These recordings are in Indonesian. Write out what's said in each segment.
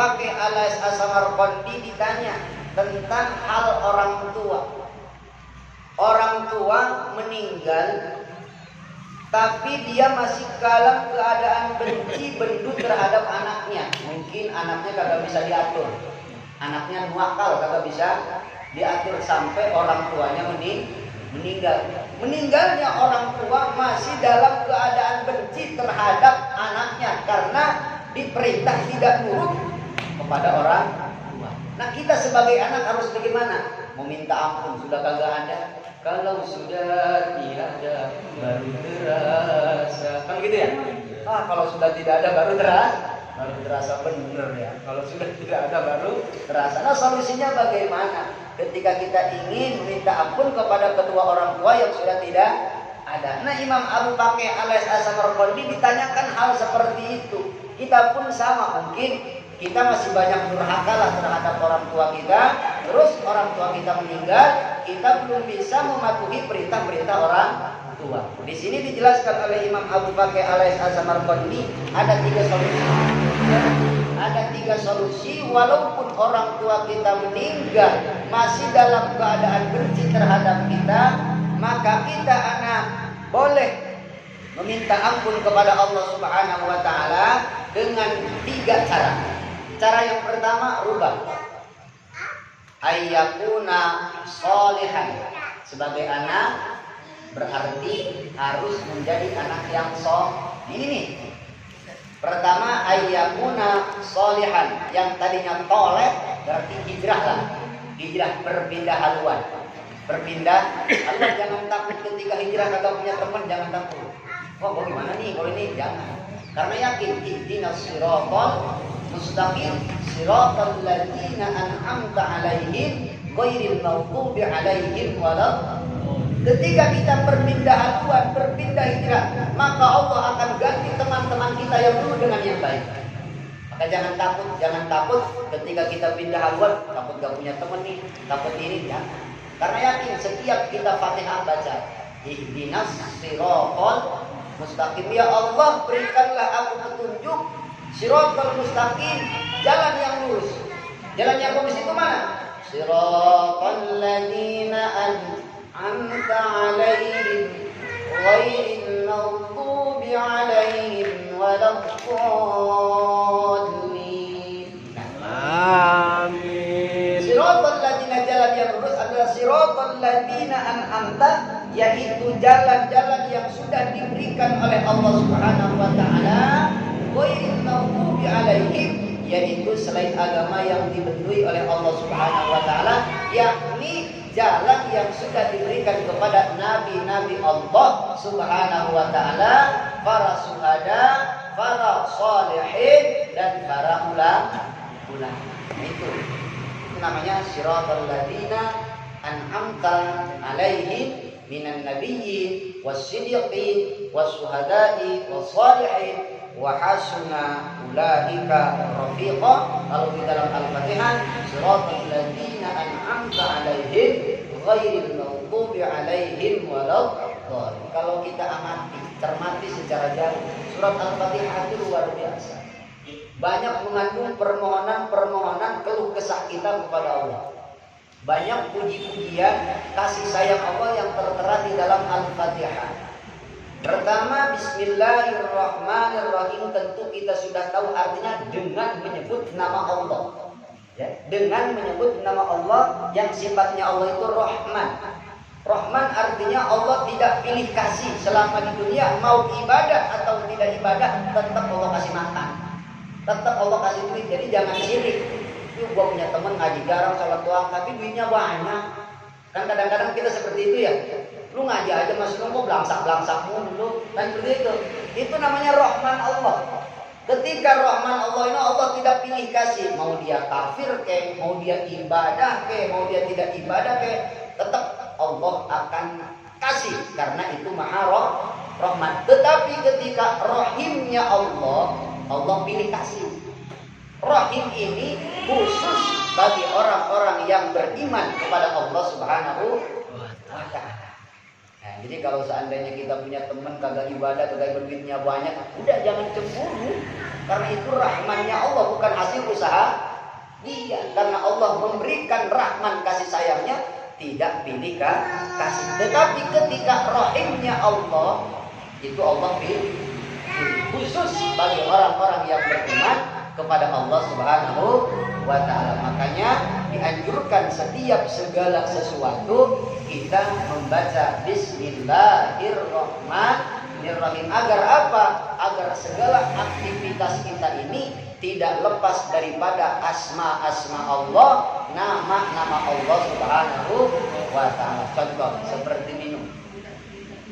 Baqi As-Samarqandi ditanya tentang hal orang tua. Orang tua meninggal, tapi dia masih dalam keadaan benci bendu terhadap anaknya. Mungkin anaknya kagak bisa diatur, anaknya nuakal kagak bisa diatur sampai orang tuanya meninggal. Meninggalnya orang tua masih dalam keadaan benci terhadap anaknya karena diperintah tidak nurut kepada orang tua. Nah, kita sebagai anak harus bagaimana? Meminta ampun sudah kagak ada. Kalau sudah tiada baru terasa. Kan gitu ya? Kalau sudah tidak ada baru terasa bener ya. Kalau sudah tidak ada baru terasa. Nah, solusinya bagaimana? Ketika kita ingin meminta ampun kepada kedua orang tua yang sudah tidak ada. Nah, Imam Abu Baqi As-Samarqandi ditanyakan hal seperti itu. Kita pun sama, mungkin kita masih banyak durhaka lah terhadap orang tua kita. Terus orang tua kita meninggal, kita belum bisa mematuhi perintah-perintah orang tua. Di sini dijelaskan oleh Imam Abu Baqi As-Samarqandi ada 3 solusi. Ada 3 solusi walaupun orang tua kita meninggal masih dalam keadaan benci terhadap kita, maka kita anak boleh meminta ampun kepada Allah Subhanahu wa taala dengan 3 cara. Cara yang pertama, rubah. Ayyakuna sholihan. Sebagai anak berarti harus menjadi anak yang Ini nih. Pertama, ayyakuna sholihan. Yang tadinya toleh berarti hijrah lah. Hijrah, berpindah haluan. Berpindah haluan. Jangan takut ketika hijrah kagak punya teman, jangan takut. Wah, bagaimana nih kalau ini? Jangan. Karena yakin ihdinas siratal mustaqim siratal ladzina an'amta 'alaihim ghairil maghdubi 'alaihim walad. Ketika kita berpindah haluan, berpindah hijrah, maka Allah akan ganti teman-teman kita yang dulu dengan yang baik. Maka jangan takut ketika kita pindah haluan, takut gak punya teman nih, takut ini, jangan. Karena yakin setiap kita Fatihah baca ihdinas siratal mustaqim, ya Allah berikanlah aku petunjuk siratal mustaqim, jalan yang lurus. Jalan yang lurus itu mana? Siratal ladzina an'amta 'alaihim ghairil maghdubi 'alaihim waladdallin. Amin. Siratal ladzina, jalan yang lurus adalah siratal ladzina an'amta, yaitu jalan-jalan yang sudah diberikan oleh Allah Subhanahu wa taala, ghairil maghdubi 'alaihim, yaitu selain agama yang dibentuk oleh Allah Subhanahu wa taala, yakni jalan yang sudah diberikan kepada nabi-nabi Allah Subhanahu wa taala, para syuhada, para sholihin, dan para ulama. Itu namanya siratal ladzina an'amta 'alaihim minan nabiyyin was-siddiqin was-syuhada'i was-shalihin wa hasuna ulaika rafiqa. Kalau di dalam Al-Fatihah, siratal ladzina an'amta 'alaihim ghairil maghdubi 'alaihim waladdallin. Kalau kita amati, cermati secara jauh, surat Al-Fatihah itu luar biasa. Banyak mengandung permohonan-permohonan keluh kesah kita kepada Allah. Banyak puji-pujian kasih sayang Allah yang tertera di dalam Al-Fatihah. Pertama, Bismillahirrahmanirrahim, tentu kita sudah tahu artinya dengan menyebut nama Allah. Ya, dengan menyebut nama Allah yang sifatnya Allah itu Rahman. Rahman artinya Allah tidak pilih kasih selama di dunia, mau ibadah atau tidak ibadah, tetap Allah kasih makan, tetap Allah kasih duit. Jadi jangan sirik. Gua punya teman ngaji jarang, sholat doang, tapi duitnya banyak. Kan kadang-kadang kita seperti itu ya. Lu ngaji aja masih kok belangsak mulu. Dan seperti itu. Itu namanya Rahman Allah. Ketika Rahman Allah ini, Allah tidak pilih kasih, mau dia kafir ke, mau dia ibadah ke, mau dia tidak ibadah ke, tetap Allah akan kasih karena itu Maha Rahman. Tetapi ketika rahimnya Allah pilih kasih. Rahim ini khusus bagi orang-orang yang beriman kepada Allah Subhanahu wa taala. Nah, jadi kalau seandainya kita punya teman kagak ibadah, kagak berduitnya banyak, udah jangan cemburu. Karena itu rahmannya Allah, bukan hasil usaha dia. Karena Allah memberikan rahman kasih sayangnya, tidak pilih kasih. Tetapi ketika rahimnya Allah, itu Allah pilih khusus bagi orang-orang yang beriman kepada Allah Subhanahu wa ta'ala. Makanya dianjurkan setiap segala sesuatu kita membaca Bismillahirrahmanirrahim. Agar apa? Agar segala aktivitas kita ini tidak lepas daripada asma-asma Allah, nama-nama Allah Subhanahu wa ta'ala. Contoh seperti minum.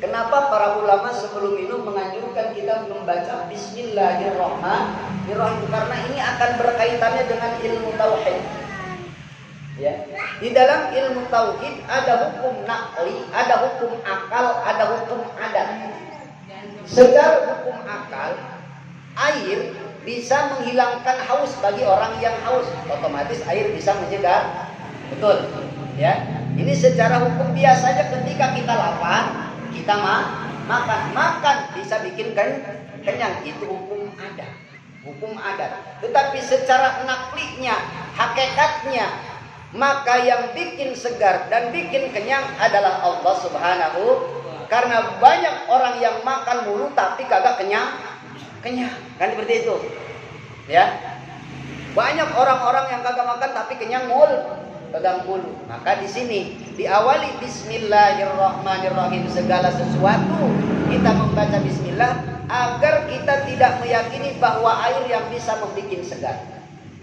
Kenapa para ulama sebelum minum menganjurkan kita membaca Bismillahirrahmanirrahim? Karena ini akan berkaitannya dengan ilmu tauhid. Ya. Di dalam ilmu tauhid ada hukum naqli, ada hukum akal, ada hukum adat. Secara hukum akal, air bisa menghilangkan haus bagi orang yang haus. Otomatis air bisa mencegah. Betul. Ya. Ini secara hukum biasanya ketika kita lapar, kita makan bisa bikin kenyang. Itu hukum adat. Hukum adat. Tetapi secara naklinya, hakikatnya, maka yang bikin segar dan bikin kenyang adalah Allah Subhanahu. Karena banyak orang yang makan mulu tapi kagak kenyang. Kan seperti itu. Ya. Banyak orang-orang yang kagak makan tapi kenyang mulu. Maka di sini diawali Bismillahirrahmanirrahim. Segala sesuatu kita membaca Bismillah agar kita tidak meyakini bahwa air yang bisa membuat segar,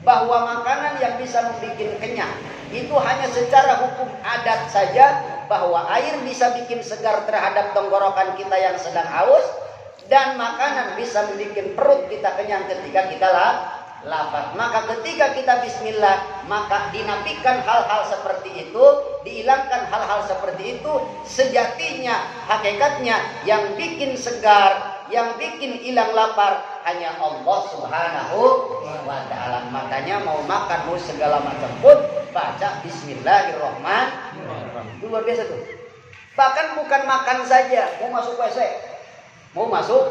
bahwa makanan yang bisa membuat kenyang. Itu hanya secara hukum adat saja, bahwa air bisa bikin segar terhadap tenggorokan kita yang sedang haus, dan makanan bisa membuat perut kita kenyang ketika kita lapar. Maka ketika kita bismillah, maka dinafikan hal-hal seperti itu, dihilangkan hal-hal seperti itu. Sejatinya, hakikatnya yang bikin segar, yang bikin hilang lapar hanya Allah Subhanahu wa ta'ala. Makanya mau makan, mau segala macam pun baca Bismillahirrahmanirrahim. Itu luar biasa tuh. Bahkan bukan makan saja, mau masuk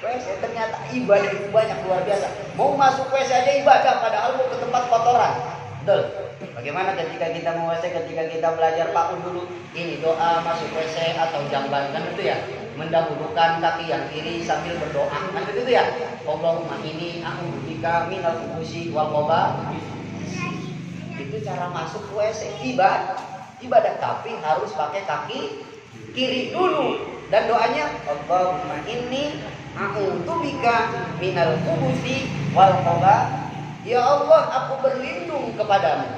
WC, ternyata ibadah itu banyak, luar biasa. Mau masuk WC aja ibadah, padahal mau ke tempat kotoran. Betul. Bagaimana ketika kita mau WC, ketika kita belajar PAUD dulu, ini doa masuk WC atau jamban, kan itu ya, mendahulukan kaki yang kiri sambil berdoa, kan itu ya. Allahumma inni a'udzubika minal khubusi wal khaba'ith. Itu cara masuk WC, ibadah, tapi harus pakai kaki kiri dulu. Dan doanya Allahumma inni a'udzubika minal khubuthi wal khaba'ith. Ya Allah, aku berlindung kepadamu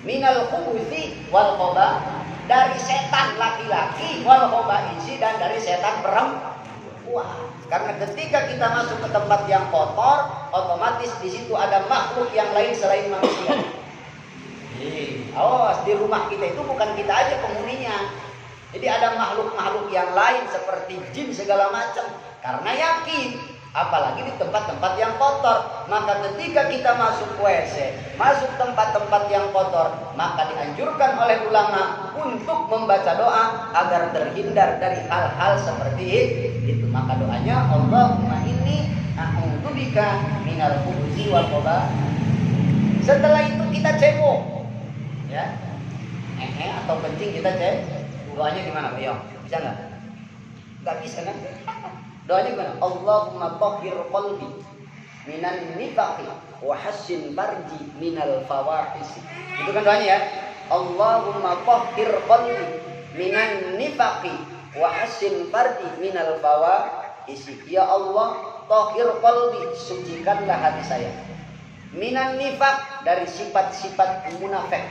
minal khubuthi wal khaba'ith, dari setan laki-laki, wal khaba'ith, dan dari setan perempuan. Karena ketika kita masuk ke tempat yang kotor, otomatis di situ ada makhluk yang lain selain manusia. Awas, di rumah kita itu bukan kita aja penghuninya. Jadi ada makhluk-makhluk yang lain seperti jin segala macam. Karena yakin, apalagi di tempat-tempat yang kotor. Maka ketika kita masuk WC, masuk tempat-tempat yang kotor, maka dianjurkan oleh ulama untuk membaca doa agar terhindar dari hal-hal seperti itu. Maka doanya Allahumma inni a'udzubika minal khubuthi wal khaba'ith. Setelah itu kita cebok, ya, atau kencing kita cebok. Doanya gimana, Pak? Yo, bisa nggak? Nggak bisa kan? Doanya gimana? Allahumma tahhir qalbi minan nifaqi wa hassin farji minal fawahish. Itu kan doanya ya. Allahumma tahhir qalbi minan nifaqi wa hassin farji minal fawahish. Ya Allah, tahhir qalbi, sucikanlah hati saya. Minan nifaq, dari sifat-sifat munafik.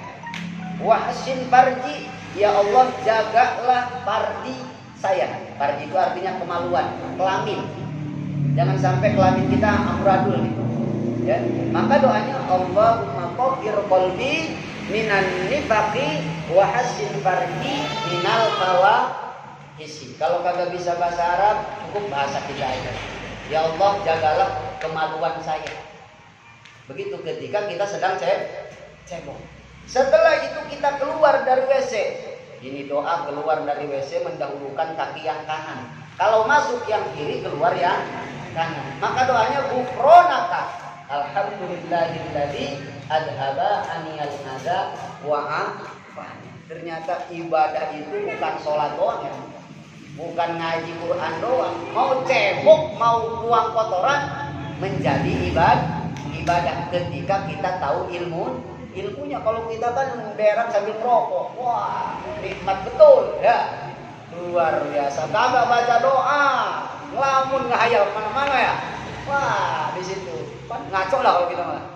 Wa hassin farji, ya Allah, jagalah fardi saya. Fardi itu artinya kemaluan, kelamin. Jangan sampai kelamin kita amburadul gitu. Ya. Maka doanya Allahumma tahhir qalbi minan nifaqi wa hassin fardi minal fawahish. Kalau kagak bisa bahasa Arab, cukup bahasa kita aja. Ya Allah, jagalah kemaluan saya. Begitu ketika kita sedang cebok. Setelah itu kita keluar dari WC, Ini doa keluar dari WC mendahulukan kaki yang kanan. Kalau masuk yang kiri keluar yang kanan. Maka doanya ghufronaka. Alhamdulillahilladzi adhaba aniyal adza wa afani. Ternyata ibadah itu bukan sholat doang ya. Bukan ngaji Quran doang. Mau cebok, mau buang kotoran menjadi ibadah ketika kita tahu ilmunya. Kalau kita kan berak sambil merokok, wah nikmat betul ya, luar biasa. Kagak baca doa, ngelamun ngahayal kemana-mana ya, wah di situ kan ngaco lah kalau kita mah.